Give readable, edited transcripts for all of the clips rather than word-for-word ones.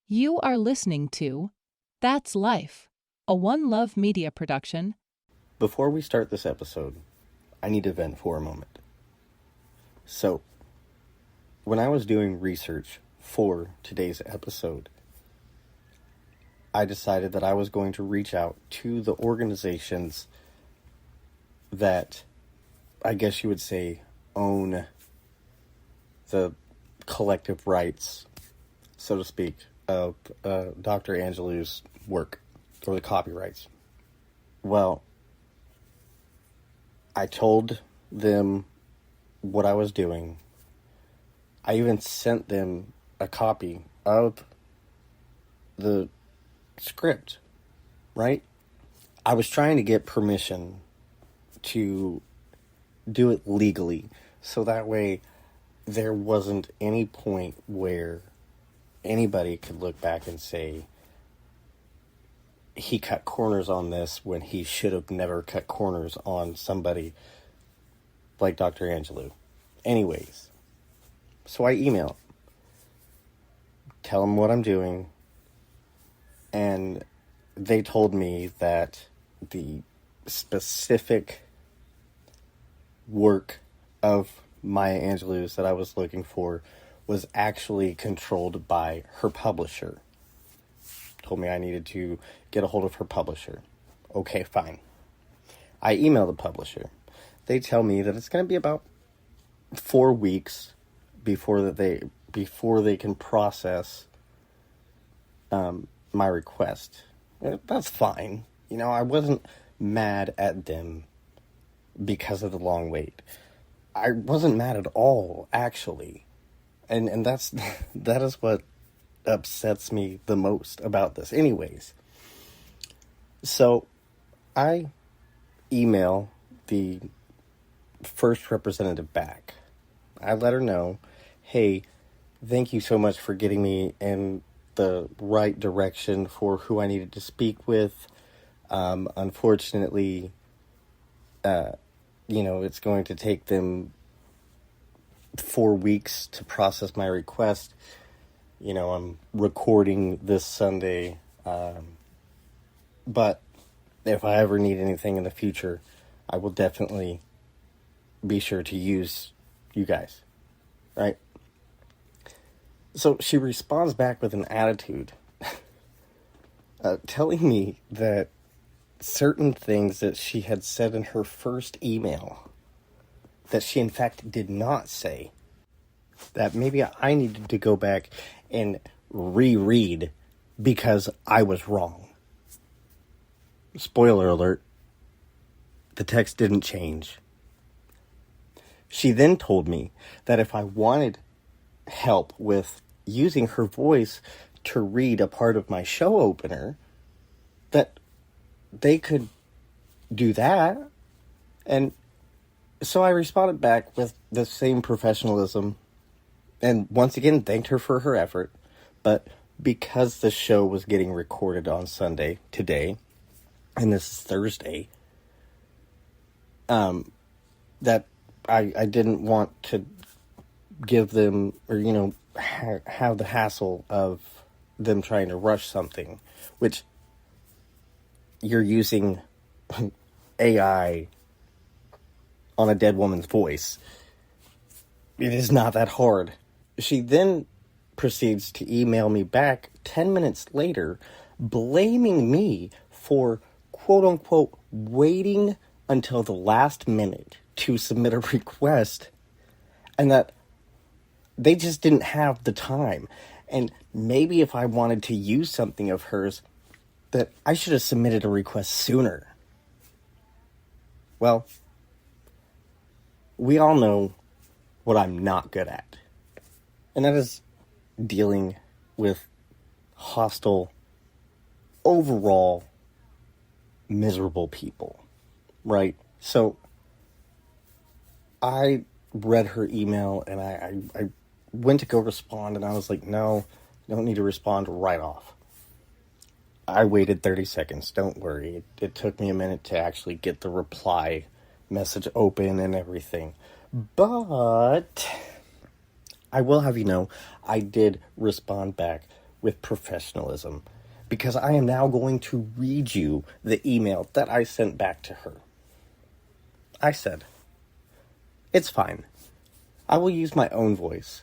You are listening to That's Life, a One Love Media production. Before we start this episode, I need to vent for a moment. So, when I was doing research for today's episode, I decided that I was going to reach out to the organizations that, I guess you would say, own the collective rights, so to speak, of Dr. Angelou's work, or the copyrights. Well, I told them what I was doing. I even sent them a copy of the script, right? I was trying to get permission to do it legally, so that way there wasn't any point where anybody could look back and say he cut corners on this when he should have never cut corners on somebody like Dr. Angelou. Anyways, so I email, tell them what I'm doing, and they told me that the specific work of Maya Angelou's that I was looking for was actually controlled by her publisher. Told me I needed to get a hold of her publisher. Okay, fine. I email the publisher. They tell me that it's going to be about 4 weeks before they can process my request. That's fine. You know, I wasn't mad at them because of the long wait. I wasn't mad at all, actually. And that is what upsets me the most about this. Anyways, so I email the first representative back. I let her know, hey, thank you so much for getting me in the right direction for who I needed to speak with. Unfortunately, it's going to take them 4 weeks to process my request. I'm recording this Sunday, but if I ever need anything in the future, I will definitely be sure to use you guys, right? So she responds back with an attitude, telling me that certain things that she had said in her first email that she in fact did not say, that maybe I needed to go back and reread because I was wrong. Spoiler alert, the text didn't change. She then told me that if I wanted help with using her voice to read a part of my show opener, that they could do that. And so I responded back with the same professionalism and once again thanked her for her effort. But because the show was getting recorded on Sunday today, and this is Thursday, that I didn't want to give them, or, have the hassle of them trying to rush something, which you're using AI on a dead woman's voice. It is not that hard. She then proceeds to email me back 10 minutes later, blaming me for, quote-unquote, waiting until the last minute to submit a request, and that they just didn't have the time. And maybe if I wanted to use something of hers, that I should have submitted a request sooner. Well, we all know what I'm not good at. And that is dealing with hostile, overall, miserable people, right? So, I read her email, and I went to go respond, and I was like, no, you don't need to respond right off. I waited 30 seconds, don't worry. It took me a minute to actually get the reply message open and everything. But I will have you know, I did respond back with professionalism, because I am now going to read you the email that I sent back to her. I said, "It's fine. I will use my own voice,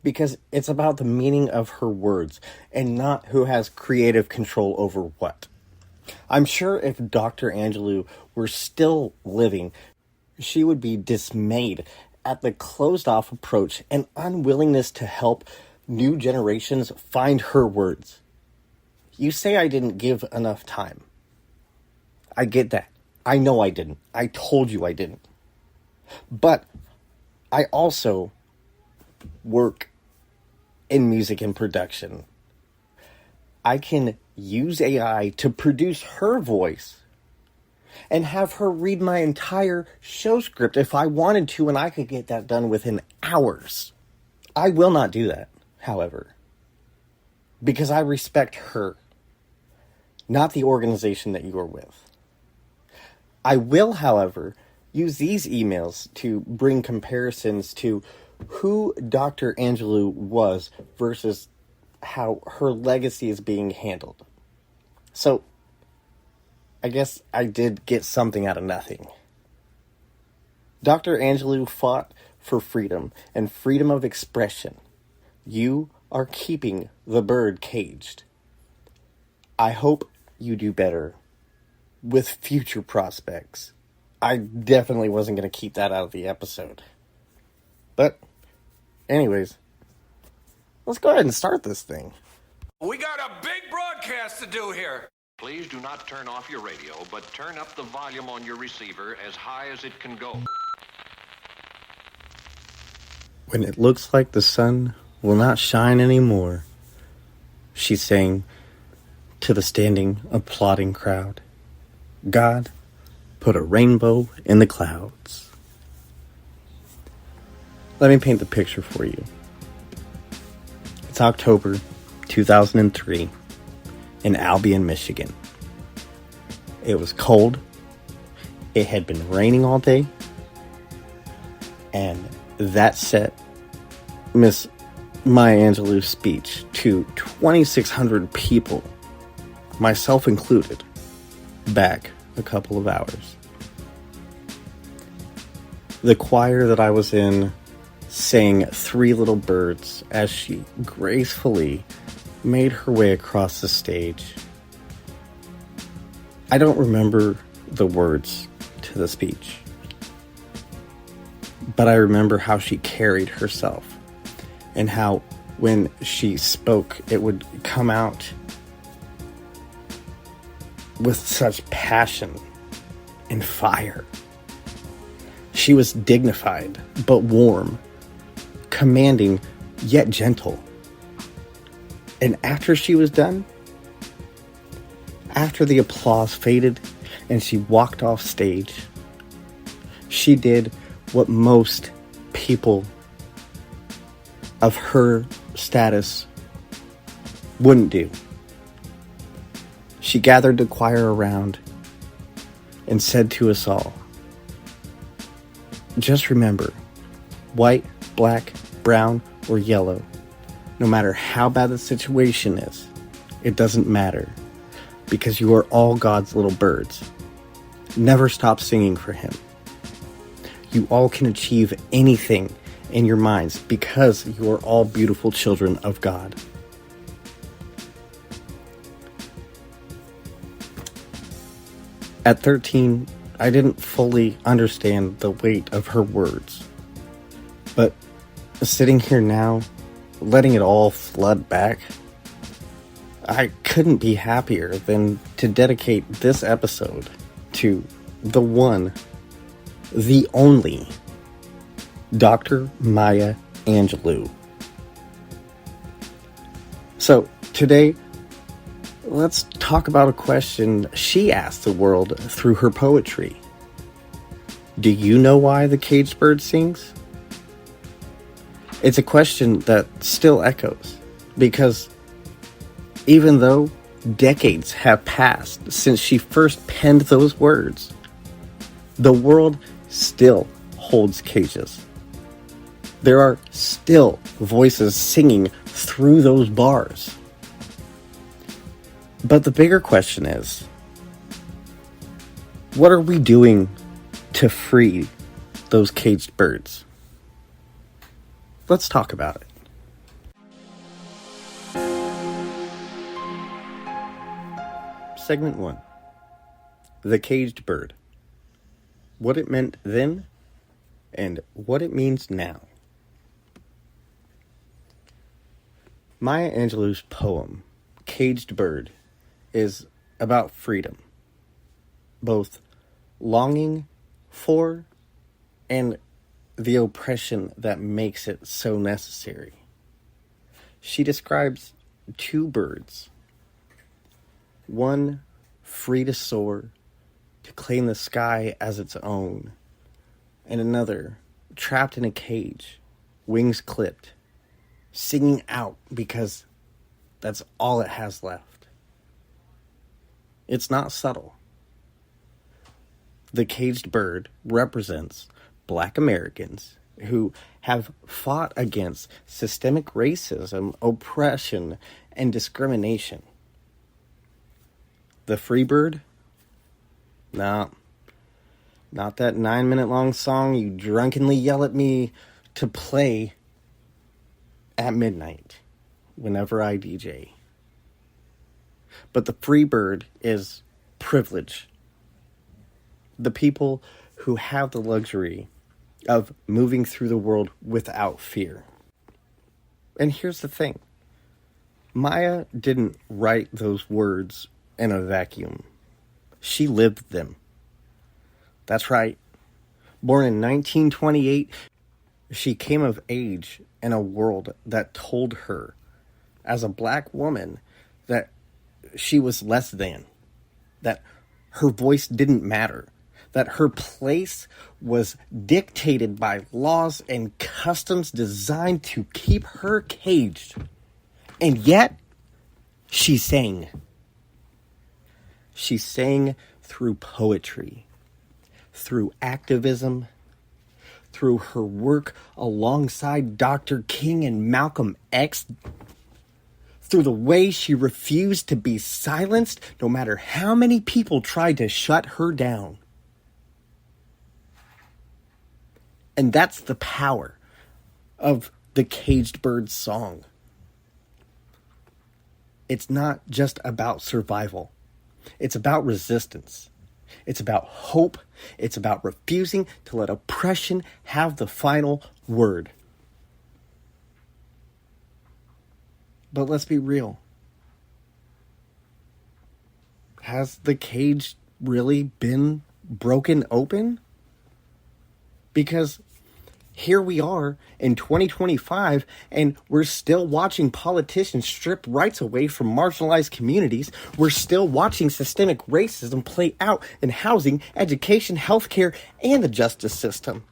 because it's about the meaning of her words and not who has creative control over what. I'm sure if Dr. Angelou were still living, she would be dismayed at the closed-off approach and unwillingness to help new generations find her words. You say I didn't give enough time. I get that. I know I didn't. I told you I didn't. But I also work in music and production. I can use AI to produce her voice and have her read my entire show script if I wanted to, and I could get that done within hours. I will not do that, however, because I respect her, not the organization that you are with. I will, however, use these emails to bring comparisons to who Dr. Angelou was versus how her legacy is being handled. So, I guess I did get something out of nothing. Dr. Angelou fought for freedom and freedom of expression. You are keeping the bird caged. I hope you do better with future prospects. I definitely wasn't going to keep that out of the episode. But, anyways, let's go ahead and start this thing. We got a big broadcast to do here. Please do not turn off your radio, but turn up the volume on your receiver as high as it can go. When it looks like the sun will not shine anymore, she sang to the standing, applauding crowd. God put a rainbow in the clouds. Let me paint the picture for you. It's October 2003 in Albion, Michigan. It was cold. It had been raining all day. And that set Miss Maya Angelou's speech to 2,600 people, myself included, back a couple of hours. The choir that I was in sang Three Little Birds as she gracefully made her way across the stage. I don't remember the words to the speech, but I remember how she carried herself and how when she spoke, it would come out with such passion and fire. She was dignified but warm, commanding yet gentle. And after she was done, after the applause faded and she walked off stage, she did what most people of her status wouldn't do. She gathered the choir around and said to us all, "Just remember, white, black, brown, or yellow, no matter how bad the situation is, it doesn't matter, because you are all God's little birds. Never stop singing for Him. You all can achieve anything in your minds because you are all beautiful children of God." At 13, I didn't fully understand the weight of her words. But sitting here now, letting it all flood back, I couldn't be happier than to dedicate this episode to the one, the only, Dr. Maya Angelou. So, today, let's talk about a question she asked the world through her poetry. Do you know why the caged bird sings? It's a question that still echoes, because even though decades have passed since she first penned those words, the world still holds cages. There are still voices singing through those bars. But the bigger question is, what are we doing to free those caged birds? Let's talk about it. Segment 1. The Caged Bird. What it meant then and what it means now. Maya Angelou's poem, Caged Bird, is about freedom, both longing for and the oppression that makes it so necessary. She describes two birds, one free to soar, to claim the sky as its own, and another trapped in a cage, wings clipped, singing out because that's all it has left. It's not subtle. The caged bird represents Black Americans who have fought against systemic racism, oppression, and discrimination. The free bird? Nah, not that 9-minute long song you drunkenly yell at me to play at midnight whenever I DJ. But the free bird is privilege. The people who have the luxury of moving through the world without fear. And here's the thing. Maya didn't write those words in a vacuum. She lived them. That's right. Born in 1928, she came of age in a world that told her, as a Black woman, that she was less than, that her voice didn't matter, that her place was dictated by laws and customs designed to keep her caged. And yet, she sang. She sang through poetry, through activism, through her work alongside Dr. King and Malcolm X, through the way she refused to be silenced no matter how many people tried to shut her down. And that's the power of the Caged Bird song. It's not just about survival. It's about resistance. It's about hope. It's about refusing to let oppression have the final word. But let's be real. Has the cage really been broken open? Because here we are in 2025, and we're still watching politicians strip rights away from marginalized communities. We're still watching systemic racism play out in housing, education, healthcare, and the justice system.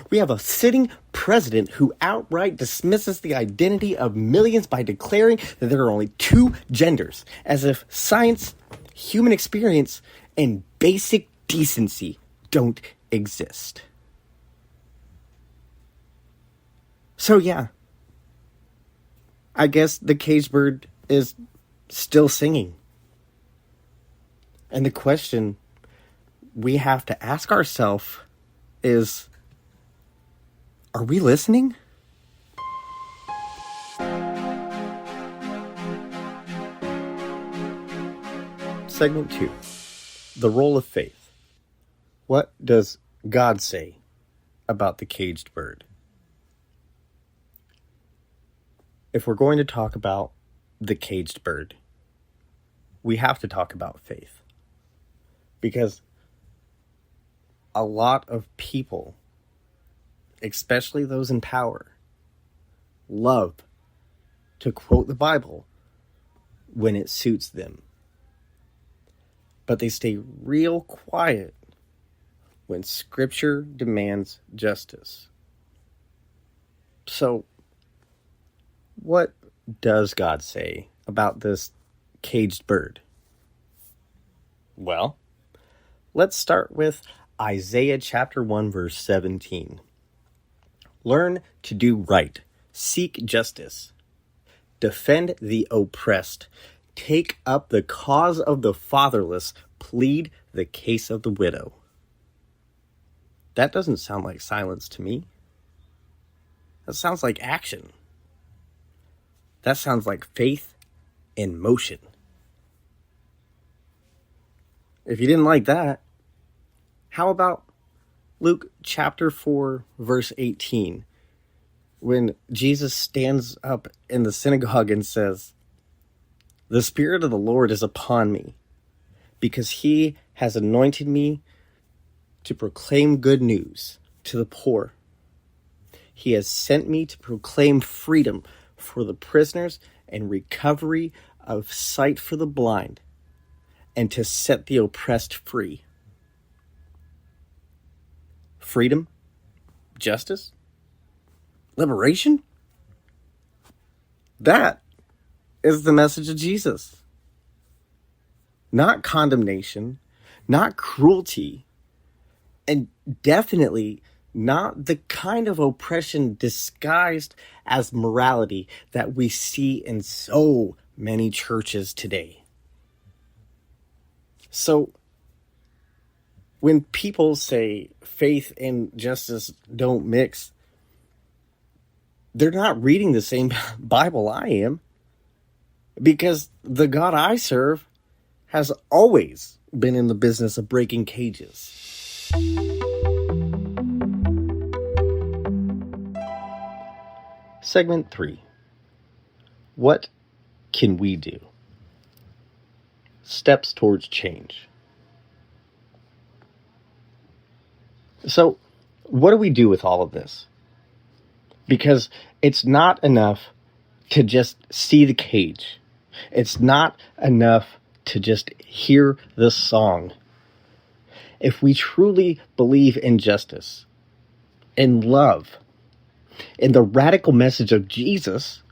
We have a sitting president who outright dismisses the identity of millions by declaring that there are only two genders, as if science, human experience, and basic decency don't exist. So yeah, I guess the caged bird is still singing. And the question we have to ask ourselves is, are we listening? Segment 2. The role of faith. What does God say about the caged bird? If we're going to talk about the caged bird, we have to talk about faith. Because a lot of people, especially those in power, love to quote the Bible when it suits them. But they stay real quiet when Scripture demands justice. So, what does God say about this caged bird? Well, let's start with Isaiah chapter 1, verse 17. Learn to do right, seek justice, defend the oppressed, take up the cause of the fatherless, plead the case of the widow. That doesn't sound like silence to me. That sounds like action. That sounds like faith in motion. If you didn't like that, how about Luke chapter 4, verse 18, when Jesus stands up in the synagogue and says, "The Spirit of the Lord is upon me, because he has anointed me to proclaim good news to the poor. He has sent me to proclaim freedom for the prisoners and recovery of sight for the blind, and to set the oppressed free." Freedom, justice, liberation. That is the message of Jesus. Not condemnation, not cruelty, and definitely not the kind of oppression disguised as morality that we see in so many churches today. So, when people say faith and justice don't mix, they're not reading the same Bible I am, because the God I serve has always been in the business of breaking cages. Segment 3. What can we do? Steps towards change. So, what do we do with all of this? Because it's not enough to just see the cage. It's not enough to just hear the song. If we truly believe in justice, in love, in the radical message of Jesus,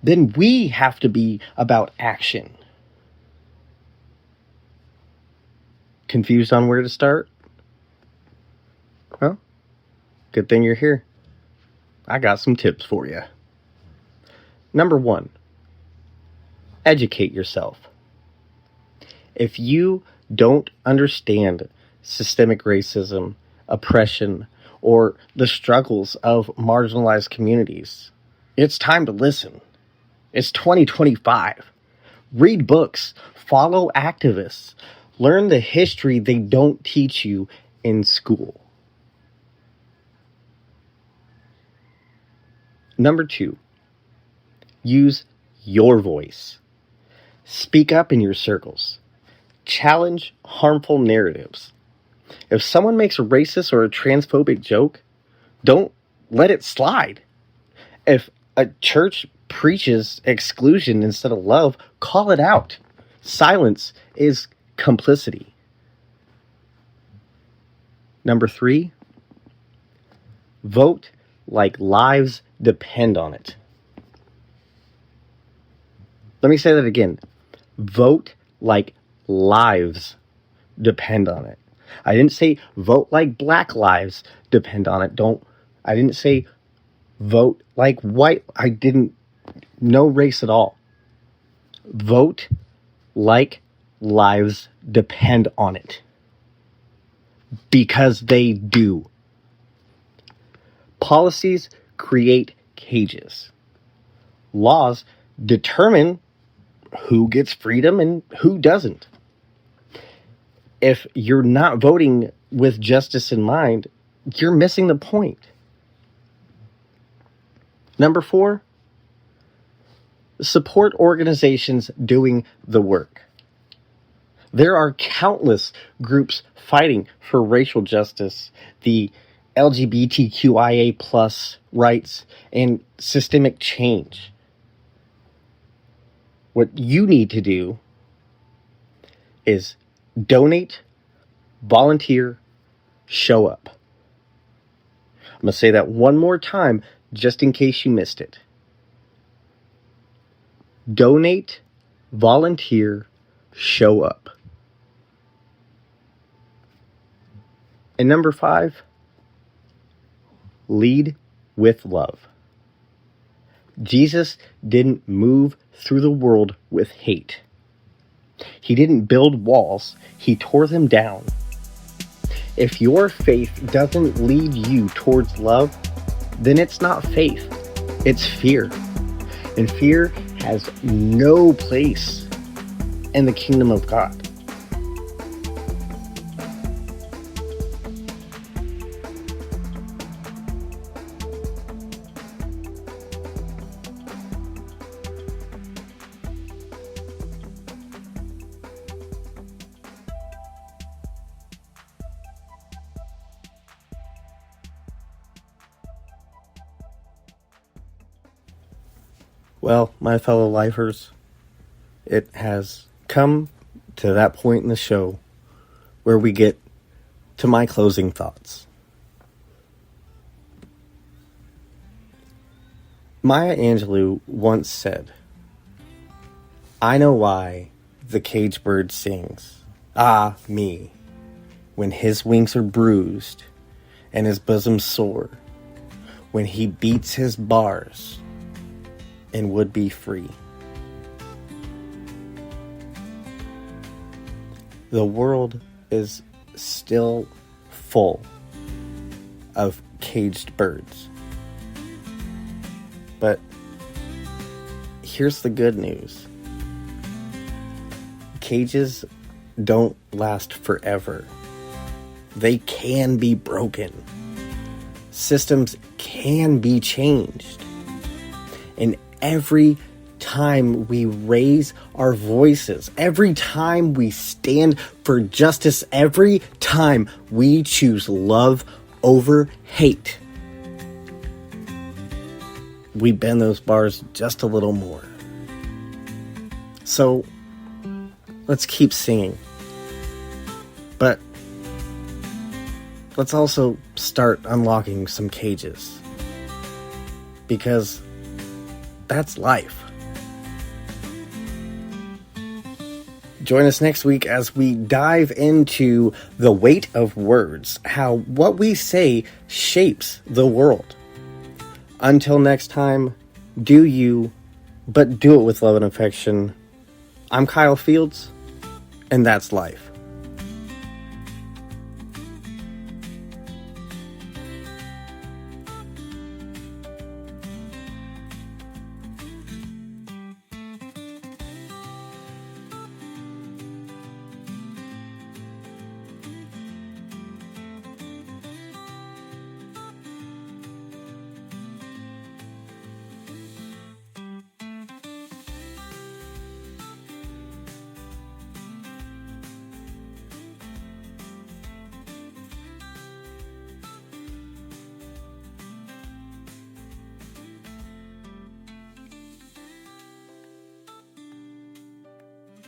then we have to be about action. Confused on where to start? Well, good thing you're here. I got some tips for you. Number 1, educate yourself. If you don't understand systemic racism, oppression, or the struggles of marginalized communities, it's time to listen. It's 2025. Read books, follow activists, learn the history they don't teach you in school. Number 2, use your voice. Speak up in your circles. Challenge harmful narratives. If someone makes a racist or a transphobic joke, don't let it slide. If a church preaches exclusion instead of love, call it out. Silence is complicity. Number 3, vote like lives depend on it. Let me say that again. Vote like lives depend on it. I didn't say vote like black lives depend on it. I didn't say vote like white. No race at all. Vote like lives depend on it. Because they do. Policies create cages. Laws determine who gets freedom and who doesn't. If you're not voting with justice in mind, you're missing the point. Number 4, support organizations doing the work. There are countless groups fighting for racial justice, the LGBTQIA plus rights, and systemic change. What you need to do is donate, volunteer, show up. I'm going to say that one more time, just in case you missed it. Donate, volunteer, show up. And number 5, lead with love. Jesus didn't move through the world with hate. He didn't build walls, he tore them down. If your faith doesn't lead you towards love, then it's not faith, it's fear. And fear has no place in the kingdom of God. Well, my fellow lifers, it has come to that point in the show where we get to my closing thoughts. Maya Angelou once said, "I know why the caged bird sings, ah, me, when his wings are bruised and his bosom sore, when he beats his bars and would be free." The world is still full of caged birds. But here's the good news. Cages don't last forever. They can be broken. Systems can be changed. And every time we raise our voices, every time we stand for justice, every time we choose love over hate, we bend those bars just a little more. So let's keep singing. But let's also start unlocking some cages. Because that's life. Join us next week as we dive into the weight of words, how what we say shapes the world. Until next time, do you, but do it with love and affection. I'm Kyle Fields, and that's life.